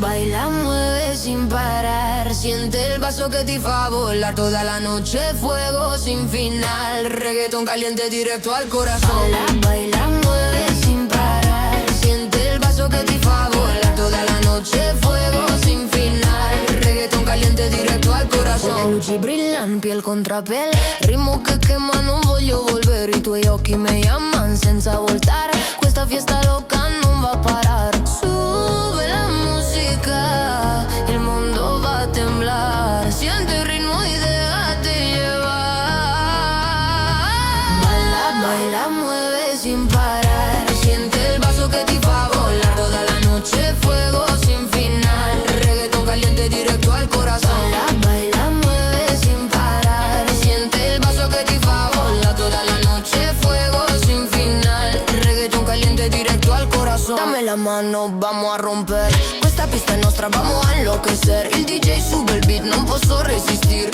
baila, mueve sin parar. Siente el vaso que te fa volar toda la noche, fuego sin final. Reggaetón caliente directo al corazón. Baila, baila, mueve sin parar. Siente el vaso que te fa volar toda la noche, fuego sin final. Reggaetón caliente directo al corazón. Le luci brillan piel contra piel, ritmo che quema, non voglio volvere. I tuoi occhi mi chiamano senza voltare. Questa fiesta loca non va a parar. Sube la música, el mundo va a temblar. Siente el ritmo y déjate llevar. Baila, baila, mueve sin parar. Siente el vaso que te fa volar toda la noche, fuego sin final. Reggaetón caliente directo al corazón. Baila, baila, mueve sin parar. Siente el vaso que te fa volar toda la noche, fuego sin final. Reggaetón caliente directo al corazón. Dame la mano, vamos a romper. Questa pista è nostra, vamos a enloquecer. Il DJ sube il beat, non posso resistir.